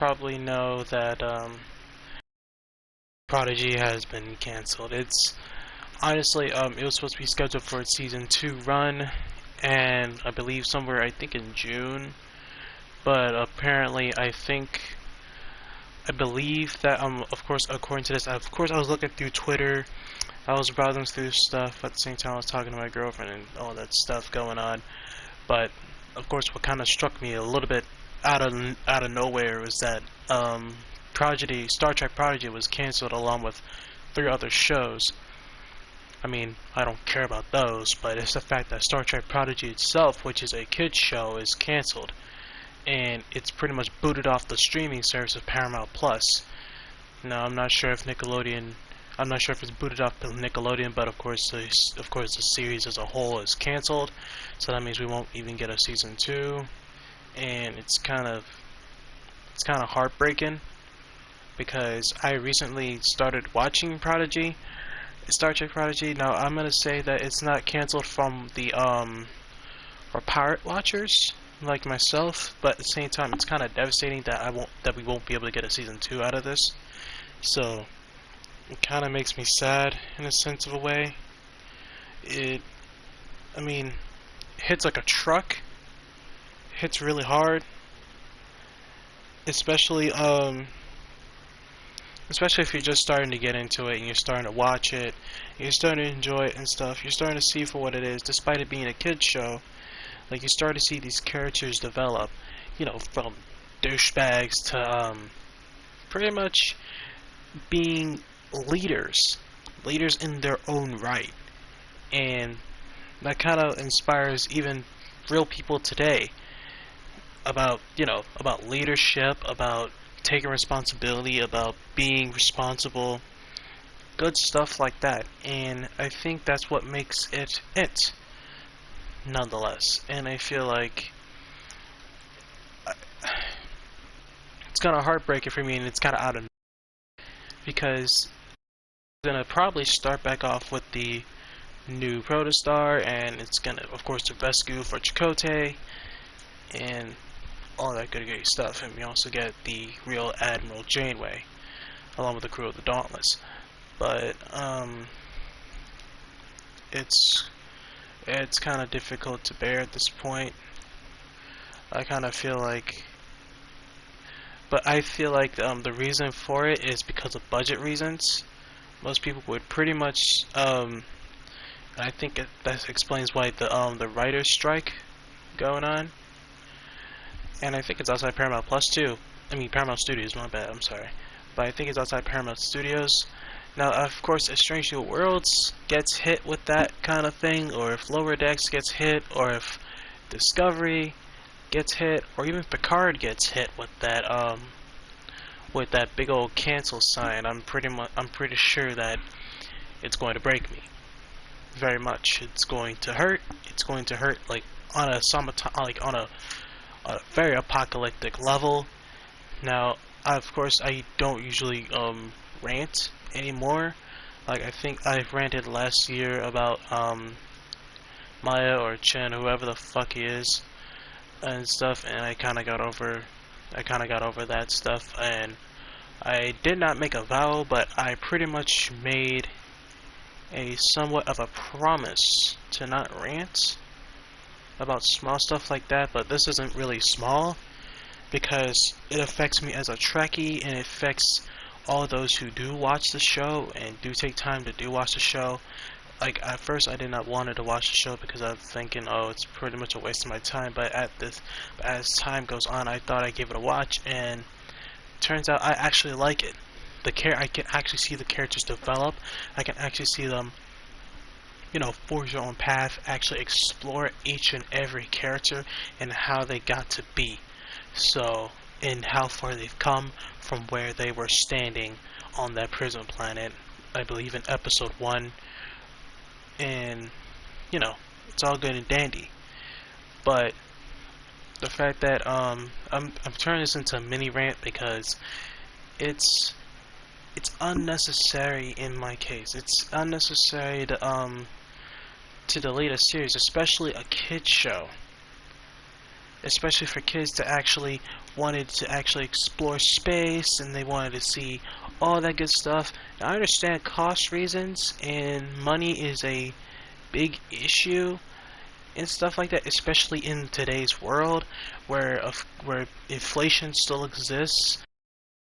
probably know that Prodigy has been canceled. It's honestly it was supposed to be scheduled for its season 2 run, and I believe somewhere I think in June, but apparently I believe that of course according to this, of course I was looking through Twitter, I was browsing through stuff at the same time I was talking to my girlfriend and all that stuff going on. But of course, what kind of struck me a little bit out of nowhere was that Star Trek Prodigy was canceled along with 3 other shows. I mean, I don't care about those, but it's the fact that Star Trek Prodigy itself, which is a kids show, is canceled, and it's pretty much booted off the streaming service of Paramount Plus. Now, I'm not sure if it's booted off Nickelodeon, but of course, the series as a whole is canceled. So that means we won't even get a season 2, and it's kind of heartbreaking because I recently started watching Star Trek Prodigy. Now I'm gonna say that it's not canceled from the for pirate watchers like myself, but at the same time, it's kind of devastating that we won't be able to get a season 2 out of this. So it kind of makes me sad in a sense of a way. It, I mean, hits like a truck. Hits really hard, especially especially if you're just starting to get into it and you're starting to watch it, you're starting to enjoy it and stuff. You're starting to see for what it is, despite it being a kids show. Like you start to see these characters develop, from douchebags to pretty much being leaders in their own right, and that kind of inspires even real people today about about leadership, about taking responsibility, about being responsible, good stuff like that. And I think that's what makes it nonetheless. And I feel like it's kind of heartbreaking for me, and it's kind of out of because I'm gonna probably start back off with the new protostar, and it's gonna, of course, the rescue for Chakotay and all that good great stuff. And we also get the real Admiral Janeway along with the crew of the Dauntless. But it's kind of difficult to bear at this point. I kind of feel like, but I feel like the reason for it is because of budget reasons. Most people would pretty much I think that explains why the writers strike going on. And I think it's outside Paramount Plus too. I mean Paramount Studios, my bad, I'm sorry. But I think it's outside Paramount Studios. Now, of course, if Strange New Worlds gets hit with that kind of thing, or if Lower Decks gets hit, or if Discovery gets hit, or even Picard gets hit with that big old cancel sign, I'm pretty sure that it's going to break me very much. It's going to hurt. It's going to hurt like on a very apocalyptic level. Now, of course, I don't usually rant anymore. Like I think I've ranted last year about Maya or Chen, whoever the fuck he is, and stuff, and I kind of got over that stuff, and I did not make a vow, but I pretty much made a somewhat of a promise to not rant about small stuff like that. But this isn't really small because it affects me as a Trekkie, and it affects all those who do watch the show and do take time to do watch the show. Like at first I did not want to watch the show because I was thinking, oh, it's pretty much a waste of my time, but as time goes on, I thought I'd give it a watch, and turns out I actually like it. I can actually see the characters develop. I can actually see them, forge their own path, actually explore each and every character and how they got to be. So, and how far they've come from where they were standing on that prison planet, I believe in episode 1. And, it's all good and dandy. But the fact that I'm turning this into a mini rant because it's unnecessary in my case. It's unnecessary to delete a series, especially a kids show. Especially for kids to actually wanted to actually explore space and they wanted to see all that good stuff. Now, I understand cost reasons and money is a big issue and stuff like that, especially in today's world where inflation still exists.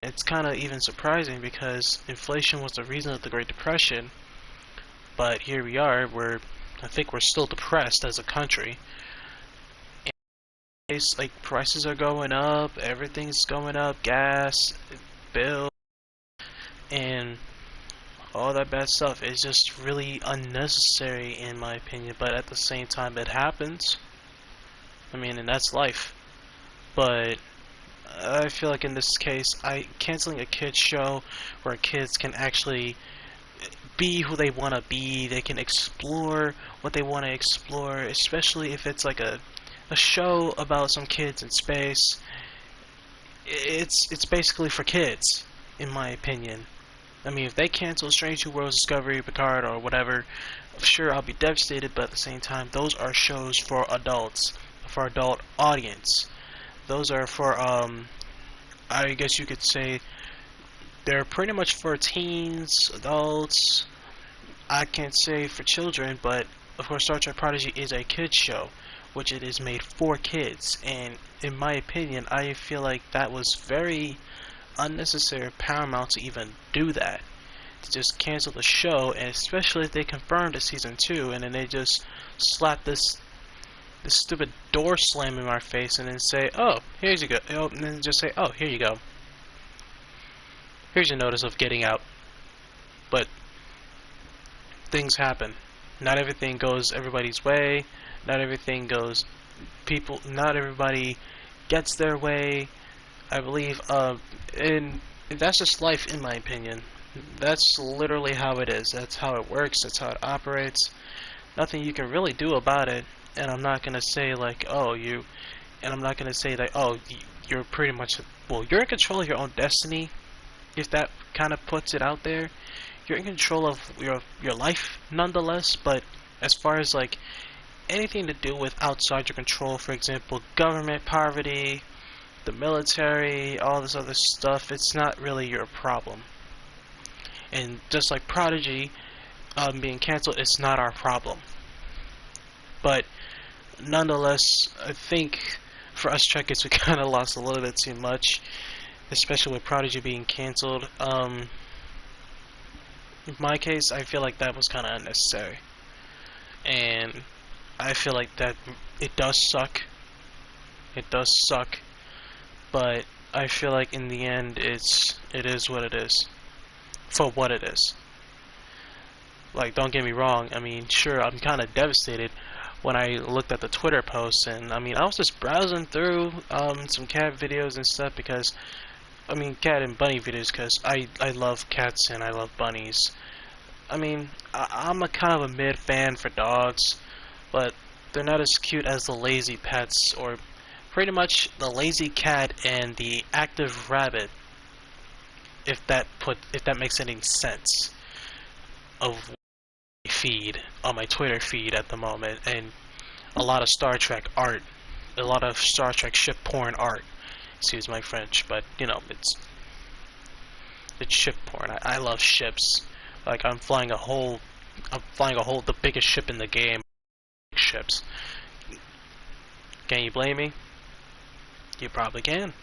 It's kind of even surprising because inflation was the reason of the Great Depression, but here we are, I think we're still depressed as a country. And it's like prices are going up, everything's going up, gas, bill, and all that bad stuff is just really unnecessary in my opinion, but at the same time it happens. I mean, and that's life. But I feel like in this case, canceling a kids show where kids can actually be who they want to be, they can explore what they want to explore, especially if it's like a show about some kids in space. It's basically for kids, in my opinion. I mean, if they cancel Strange New Worlds, Discovery, Picard, or whatever, sure, I'll be devastated, but at the same time, those are shows for adults, for adult audience. Those are for, I guess you could say, they're pretty much for teens, adults. I can't say for children, but of course, Star Trek Prodigy is a kids show, which it is made for kids. And in my opinion, I feel like that was very unnecessary, paramount to even do that. To just cancel the show, and especially if they confirmed a season 2, and then they just slap this stupid door slam in my face, and then say, "Oh, here's you go," and then just say, "Oh, here you go. Here's your notice of getting out." But things happen. Not everything goes everybody's way. Not everything goes people. Not everybody gets their way. I believe, and that's just life, in my opinion. That's literally how it is. That's how it works. That's how it operates. Nothing you can really do about it. And I'm not gonna say like, oh, you. And I'm not gonna say that, oh, you're pretty much. Well, you're in control of your own destiny. If that kind of puts it out there, you're in control of your life, nonetheless. But as far as like anything to do with outside your control, for example, government, poverty, the military, all this other stuff, it's not really your problem. And just like Prodigy being cancelled, it's not our problem. But nonetheless, I think for us Trekkies, we kind of lost a little bit too much, especially with Prodigy being cancelled. In my case, I feel like that was kind of unnecessary, and I feel like that it does suck. It does suck, but I feel like in the end, it is what it is, for what it is. Like, don't get me wrong. I mean, sure, I'm kind of devastated when I looked at the Twitter posts, and I mean, I was just browsing through some cat videos and stuff because, I mean, cat and bunny videos because I love cats and I love bunnies. I mean, I'm a kind of a mid fan for dogs, but they're not as cute as the lazy pets, or pretty much the lazy cat and the active rabbit, if that makes any sense, of feed on my Twitter feed at the moment, and a lot of Star Trek art, a lot of Star Trek ship porn art. Excuse my French, but you know, it's ship porn. I love ships. Like I'm flying a whole, the biggest ship in the game. Ships. Can you blame me? You probably can.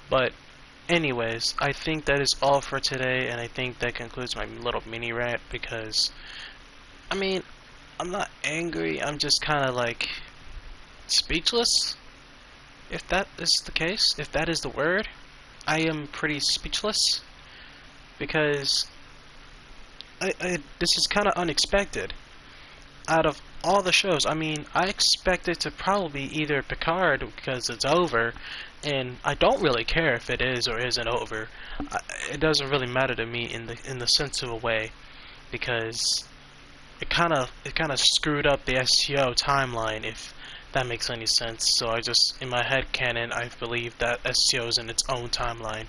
But anyways, I think that is all for today, and I think that concludes my little mini rant because, I mean, I'm not angry, I'm just kind of like speechless. If that is the case, if that is the word, I am pretty speechless because this is kind of unexpected. Out of all the shows, I mean, I expected to probably either Picard because it's over, and I don't really care if it is or isn't over. It doesn't really matter to me in the sense of a way because it kind of screwed up the STO timeline, if that makes any sense. So I just, in my head canon, I believe that STO is in its own timeline,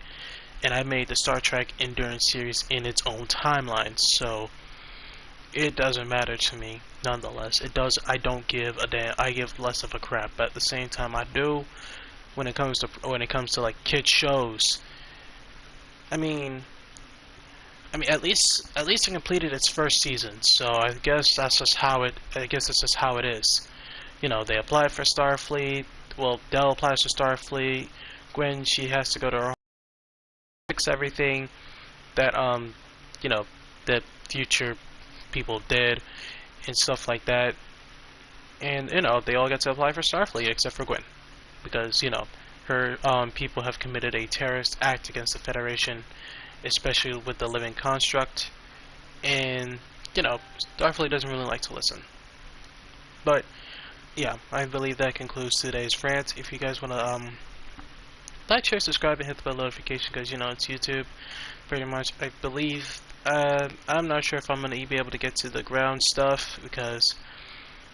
and I made the Star Trek Endurance series in its own timeline. So it doesn't matter to me. Nonetheless, it does. I don't give a damn. I give less of a crap, but at the same time, I do when it comes to like kid shows. I mean, at least it completed its first season, so I guess that's just how it. I guess that's just how it is. You know, they applied for Starfleet. Well, Dell applies for Starfleet. Gwen, she has to go to her home, fix everything that you know, that future people did and stuff like that. And you know, they all get to apply for Starfleet except for Gwen, because you know, her people have committed a terrorist act against the Federation, especially with the living construct. And you know, Starfleet doesn't really like to listen. But yeah, I believe that concludes today's rant. If you guys want to like, share, subscribe, and hit the bell notification, because you know it's YouTube. Pretty much, I believe. I'm not sure if I'm gonna be able to get to the ground stuff, because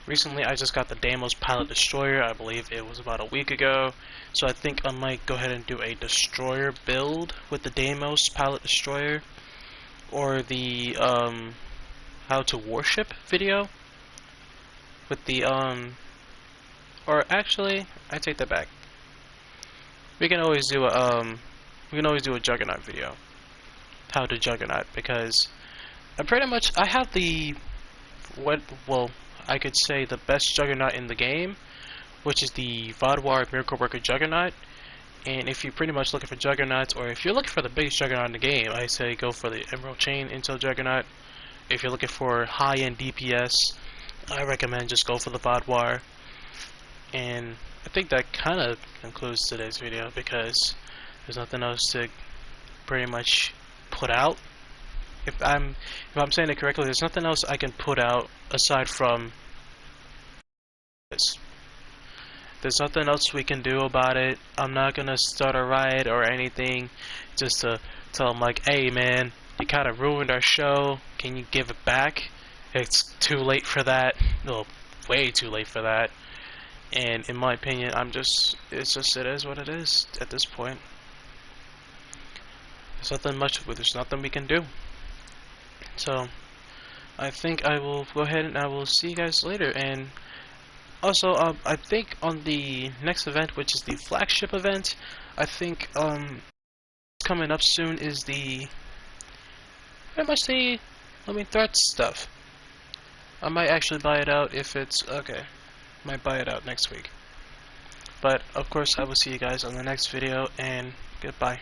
recently I just got the Deimos Pilot Destroyer. I believe it was about a week ago. So I think I might go ahead and do a destroyer build with the Deimos Pilot Destroyer, or the how to warship video with the or actually, I take that back. We can always do a Juggernaut video, how to Juggernaut, because I have the well, I could say the best Juggernaut in the game, which is the Vodwar Miracle Worker Juggernaut. And if you're pretty much looking for Juggernauts, or if you're looking for the biggest Juggernaut in the game, I say go for the Emerald Chain Intel Juggernaut. If you're looking for high-end DPS, I recommend just go for the Vodwar. And I think that kind of concludes today's video, because there's nothing else to pretty much put out. If I'm saying it correctly, there's nothing else I can put out aside from this. There's nothing else we can do about it. I'm not gonna start a riot or anything just to tell them like, hey man, you kind of ruined our show, can you give it back? It's too late for that. Well, way too late for that. And in my opinion, it is what it is at this point. There's nothing we can do. So, I think I will go ahead and I will see you guys later. And also, I think on the next event, which is the flagship event, I think coming up soon is the pretty much the Living Threats stuff. I might actually buy it out if it's okay. Might buy it out next week. But of course, I will see you guys on the next video, and goodbye.